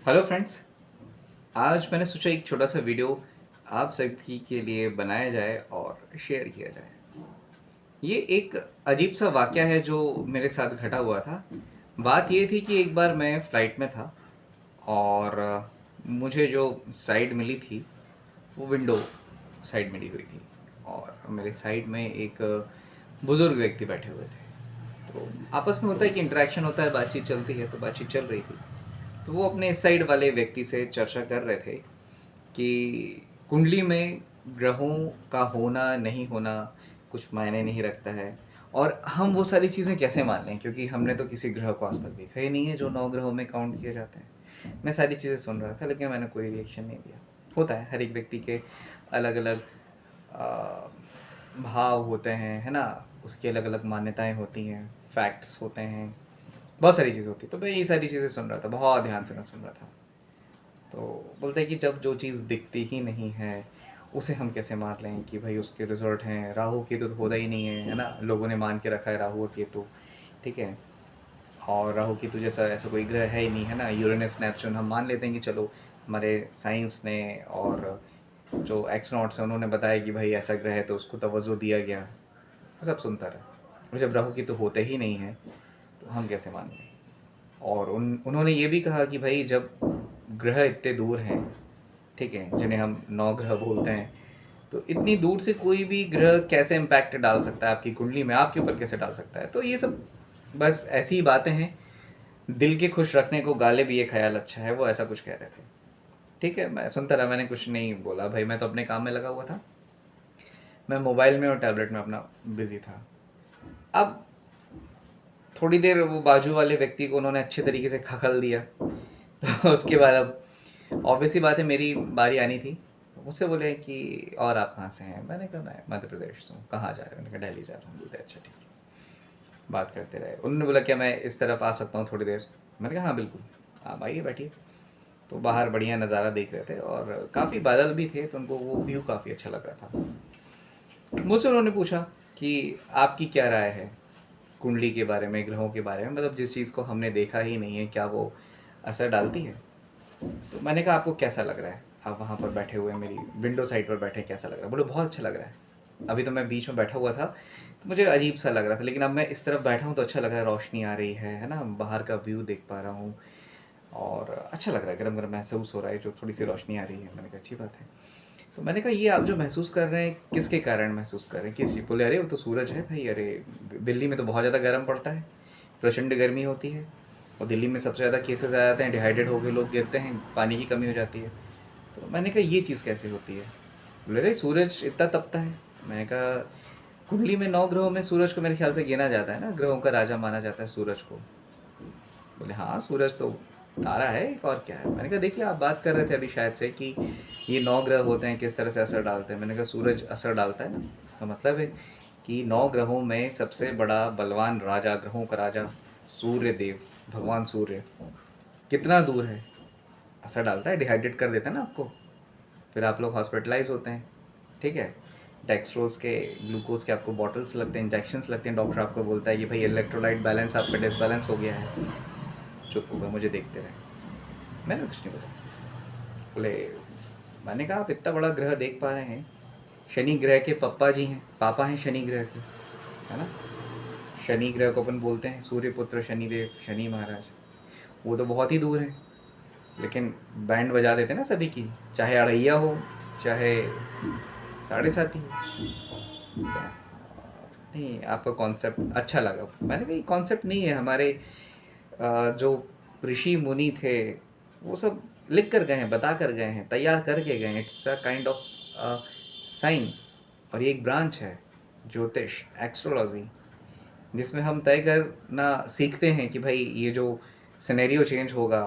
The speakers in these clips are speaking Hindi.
Hello friends. आज मैंने सोचा एक छोटा सा वीडियो आप सभी के लिए बनाया जाए और शेयर किया जाए। ये एक अजीब सा वाक़या है जो मेरे साथ घटा हुआ था। बात ये थी कि एक बार मैं फ़्लाइट में था और मुझे जो साइड मिली थी वो विंडो साइड मिली हुई थी और मेरे साइड में एक बुज़ुर्ग व्यक्ति बैठे हुए थे। तो आपस में होता है कि इंटरेक्शन होता है, बातचीत चलती है, तो बातचीत चल रही थी। तो वो अपने इस साइड वाले व्यक्ति से चर्चा कर रहे थे कि कुंडली में ग्रहों का होना नहीं होना कुछ मायने नहीं रखता है और हम वो सारी चीज़ें कैसे मान लें, क्योंकि हमने तो किसी ग्रह को आज तक देखा ही नहीं है जो 9 ग्रहों में काउंट किए जाते हैं। मैं सारी चीज़ें सुन रहा था लेकिन मैंने कोई रिएक्शन नहीं दिया। होता है, हर एक व्यक्ति के अलग अलग भाव होते हैं, है ना। उसकी अलग अलग मान्यताएं होती हैं, फैक्ट्स होते हैं, बहुत सारी चीज़ होती है। तो मैं ये सारी चीज़ें सुन रहा था, बहुत ध्यान से मैं सुन रहा था। तो बोलते हैं कि जब जो चीज़ दिखती ही नहीं है उसे हम कैसे मान लें कि भाई उसके रिजल्ट हैं। राहु केतु तो होता ही नहीं है ना, लोगों ने मान के रखा है राहु और केतु, ठीक है। और राहु केतु जैसा ऐसा कोई ग्रह है ही नहीं, है ना। यूरेनस नेपच्यून हम मान लेते हैं कि चलो हमारे साइंस ने और जो एक्सनॉट्स हैं उन्होंने बताया कि भाई ऐसा ग्रह है तो उसको तवज्जो दिया गया, सब सुनता रहा। और जब राहु केतु होते ही नहीं है तो हम कैसे मान लें। और उन्होंने ये भी कहा कि भाई जब ग्रह इतने दूर हैं, ठीक है, जिन्हें हम 9 ग्रह बोलते हैं, तो इतनी दूर से कोई भी ग्रह कैसे इम्पैक्ट डाल सकता है आपकी कुंडली में, आपके ऊपर कैसे डाल सकता है। तो ये सब बस ऐसी ही बातें हैं। दिल के खुश रखने को गालिब ये ख्याल अच्छा है, वो ऐसा कुछ कह रहे थे। ठीक है, मैं सुनता रहा, मैंने कुछ नहीं बोला भाई, मैं तो अपने काम में लगा हुआ था। मैं मोबाइल में और टैबलेट में अपना बिजी था। अब थोड़ी देर वो बाजू वाले व्यक्ति को उन्होंने अच्छे तरीके से खखल दिया तो उसके बाद अब ऑब्वियस सी बात है मेरी बारी आनी थी। तो मुझसे बोले कि और आप कहाँ से हैं। मैंने कहा मैं मध्य प्रदेश से हूँ। कहाँ जा रहे हैं। मैंने कहा दिल्ली जा रहा हूँ। बोलते अच्छा ठीक है। बात करते रहे। उन्होंने बोला क्या मैं इस तरफ आ सकता हूँ थोड़ी देर। मैंने कहा हाँ बिल्कुल, आप आइए बैठिए। तो बाहर बढ़िया नज़ारा देख रहे थे और काफ़ी बादल भी थे, तो उनको वो व्यू काफ़ी अच्छा लग रहा था। मुझसे उन्होंने पूछा कि आपकी क्या राय है कुंडली के बारे में, ग्रहों के बारे में, मतलब जिस चीज़ को हमने देखा ही नहीं है क्या वो असर डालती है। तो मैंने कहा आपको कैसा लग रहा है, आप वहाँ पर बैठे हुए मेरी विंडो साइड पर बैठे, कैसा लग रहा है। बोले बहुत अच्छा लग रहा है। अभी तो मैं बीच में बैठा हुआ था तो मुझे अजीब सा लग रहा था, लेकिन अब मैं इस तरफ बैठा हूँ तो अच्छा लग रहा है। रोशनी आ रही है ना, बाहर का व्यू देख पा रहा हूँ और अच्छा लग रहा है, गर्म गर्म महसूस हो रहा है, जो थोड़ी सी रोशनी आ रही है। मैंने कहा अच्छी बात है। तो मैंने कहा ये आप जो महसूस कर रहे हैं किसके कारण महसूस कर रहे हैं, किस चीज़। बोले अरे वो तो सूरज है भाई। अरे दिल्ली में तो बहुत ज़्यादा गर्म पड़ता है, प्रचंड गर्मी होती है और दिल्ली में सबसे ज़्यादा केसेस आ जाते हैं, डिहाइड्रेट होकर लोग गिरते हैं, पानी की कमी हो जाती है। तो मैंने कहा ये चीज़ कैसे होती है। बोले अरे सूरज इतना तपता है। मैंने कहा कुंडली में 9 ग्रहों में सूरज को मेरे ख्याल से गिना जाता है ना, ग्रहों का राजा माना जाता है सूरज को। बोले हाँ सूरज तो तारा है एक, और क्या है। मैंने कहा देखिए आप बात कर रहे थे अभी शायद से कि ये 9 ग्रह होते हैं किस तरह से असर डालते हैं। मैंने कहा सूरज असर डालता है ना, इसका मतलब है कि 9 ग्रहों में सबसे बड़ा बलवान राजा, ग्रहों का राजा सूर्य देव, भगवान सूर्य कितना दूर है, असर डालता है, डिहाइड्रेट कर देता है ना आपको। फिर आप लोग हॉस्पिटलाइज होते हैं, ठीक है। डेक्सट्रोज के, ग्लूकोज के आपको बॉटल्स लगते हैं, इंजेक्शंस लगते हैं, डॉक्टर आपको बोलता है कि भाई इलेक्ट्रोलाइट बैलेंस आपका डिसबैलेंस हो गया है। चुप हो गए, मुझे देखते रहे। मैंने कुछ नहीं बोला। बोले मैंने कहा आप इतना बड़ा ग्रह देख पा रहे हैं, शनि ग्रह के पप्पा जी हैं, पापा हैं शनि ग्रह के, है ना। शनि ग्रह को अपन बोलते हैं सूर्य पुत्र शनिदेव, शनि महाराज। वो तो बहुत ही दूर है, लेकिन बैंड बजा देते हैं ना सभी की, चाहे अढ़ैया हो चाहे 7.5 हो। नहीं आपका कॉन्सेप्ट अच्छा लगा। मैंने कहा कॉन्सेप्ट नहीं है हमारे जो ऋषि मुनि थे वो सब लिख कर गए हैं, बता कर गए हैं, तैयार करके गए हैं। It's a kind of science. और ये एक ब्रांच है ज्योतिष, एस्ट्रोलॉजी, जिसमें हम तय करना सीखते हैं कि भाई ये जो सिनेरियो चेंज होगा,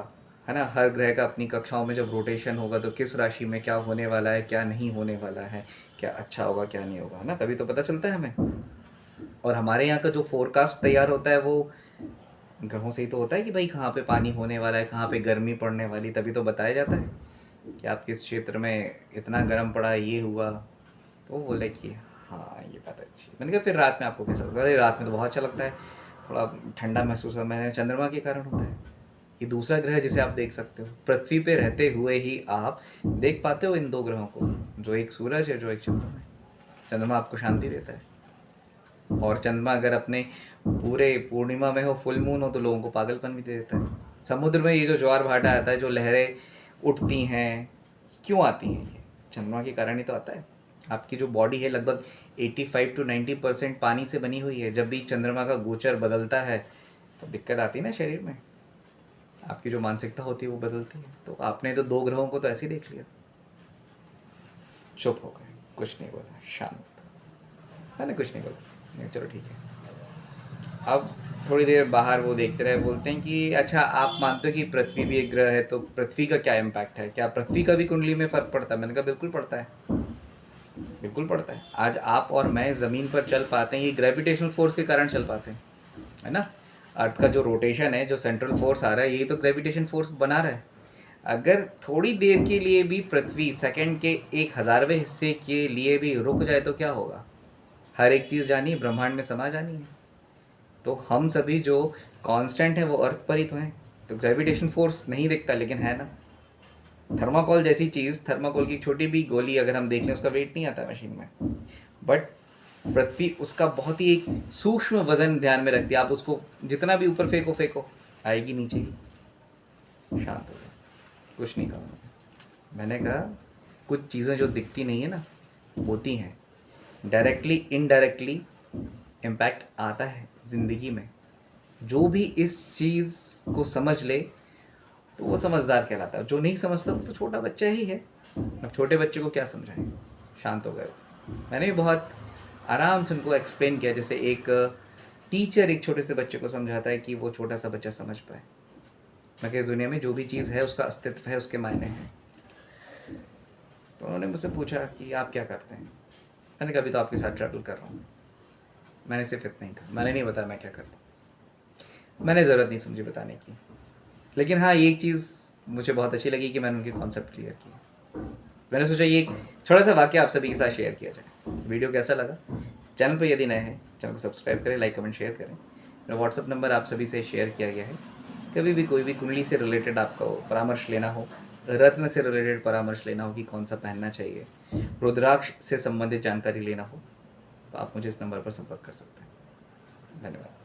है ना, हर ग्रह का अपनी कक्षाओं में जब रोटेशन होगा तो किस राशि में क्या होने वाला है, क्या नहीं होने वाला है, क्या अच्छा होगा क्या नहीं होगा, है ना, तभी तो पता चलता है हमें। और हमारे यहाँ का जो फोरकास्ट तैयार होता है वो ग्रहों से ही तो होता है कि भाई कहाँ पे पानी होने वाला है, कहाँ पे गर्मी पड़ने वाली, तभी तो बताया जाता है कि आप किस क्षेत्र में इतना गर्म पड़ा, ये हुआ। तो वो बोले कि हाँ ये बात अच्छी है। मैंने कहा फिर रात में आपको कैसा लगता है। अरे रात में तो बहुत अच्छा लगता है, थोड़ा ठंडा महसूस होता है। मैंने चंद्रमा के कारण होता है। ये दूसरा ग्रह जिसे आप देख सकते हो, पृथ्वी पे रहते हुए ही आप देख पाते हो इन दो ग्रहों को, जो एक सूरज है, जो एक चंद्रमा है। चंद्रमा आपको शांति देता है, और चंद्रमा अगर अपने पूरे पूर्णिमा में हो, फुल मून हो, तो लोगों को पागलपन भी दे देता है। समुद्र में ये जो ज्वार भाटा आता है, जो लहरें उठती हैं, क्यों आती हैं? ये चंद्रमा के कारण ही तो आता है। आपकी जो बॉडी है लगभग 85 to 90% पानी से बनी हुई है। जब भी चंद्रमा का गोचर बदलता है तो दिक्कत आती है ना शरीर में, आपकी जो मानसिकता होती है वो बदलती है। तो आपने तो दो ग्रहों को तो ऐसे ही देख लिया। चुप हो गए, कुछ नहीं बोला, शांत। मैंने कुछ नहीं बोला, चलो ठीक है। अब थोड़ी देर बाहर वो देखते रहे, बोलते हैं कि अच्छा आप मानते हो कि पृथ्वी भी एक ग्रह है, तो पृथ्वी का क्या इम्पैक्ट है, क्या पृथ्वी का भी कुंडली में फ़र्क पड़ता है? मैंने कहा बिल्कुल पड़ता है, बिल्कुल पड़ता है। आज आप और मैं ज़मीन पर चल पाते हैं, ये ग्रेविटेशनल फोर्स के कारण चल पाते हैं, है ना। अर्थ का जो रोटेशन है, जो सेंट्रल फोर्स आ रहा है, यही तो ग्रेविटेशन फोर्स बना रहा है। अगर थोड़ी देर के लिए भी पृथ्वी सेकंड के 1/1000वें हिस्से के लिए भी रुक जाए तो क्या होगा? हर एक चीज़ जानी है, ब्रह्मांड में समा जानी है। तो हम सभी जो कांस्टेंट है वो अर्थ पर ही तो हैं। तो ग्रेविटेशन फोर्स नहीं दिखता, लेकिन है ना। थर्माकोल जैसी चीज़, थर्माकोल की छोटी भी गोली अगर हम देख लें, उसका वेट नहीं आता मशीन में, बट पृथ्वी उसका बहुत ही एक सूक्ष्म वजन ध्यान में रखती है। आप उसको जितना भी ऊपर फेंको फेंको, आएगी नीचे ही। शांत हो जाए, कुछ नहीं कहा मैंने कहा कुछ चीज़ें जो दिखती नहीं है ना, होती हैं। डायरेक्टली इनडायरेक्टली इम्पैक्ट आता है ज़िंदगी में। जो भी इस चीज़ को समझ ले तो वो समझदार कहलाता है, जो नहीं समझता वो तो छोटा बच्चा ही है। अब छोटे बच्चे को क्या समझाएं? शांत हो गए। मैंने भी बहुत आराम से उनको एक्सप्लेन किया, जैसे एक टीचर एक छोटे से बच्चे को समझाता है कि वो छोटा सा बच्चा समझ पाए। मैं कि इस दुनिया में जो भी चीज़ है उसका अस्तित्व है, उसके मायने हैं। तो उन्होंने मुझसे पूछा कि आप क्या करते हैं? मैंने कभी तो आपके साथ ट्रैवल कर रहा हूँ। मैंने सिर्फ इतना ही कहा, मैंने नहीं बताया मैं क्या करता हूँ। मैंने ज़रूरत नहीं समझी बताने की। लेकिन हाँ, ये एक चीज़ मुझे बहुत अच्छी लगी कि मैंने उनके कॉन्सेप्ट क्लियर किए। मैंने सोचा ये एक छोटा सा वाक्य आप सभी के साथ शेयर किया जाए। वीडियो कैसा लगा? चैनल पर यदि नए हैं, चैनल को सब्सक्राइब करें, लाइक कमेंट शेयर करें। मेरा व्हाट्सअप नंबर आप सभी से शेयर किया गया है। कभी भी कोई भी कुंडली से रिलेटेड आपको परामर्श लेना हो, रत्न से रिलेटेड परामर्श लेना हो कि कौन सा पहनना चाहिए, रुद्राक्ष से संबंधित जानकारी लेना हो, तो आप मुझे इस नंबर पर संपर्क कर सकते हैं। धन्यवाद।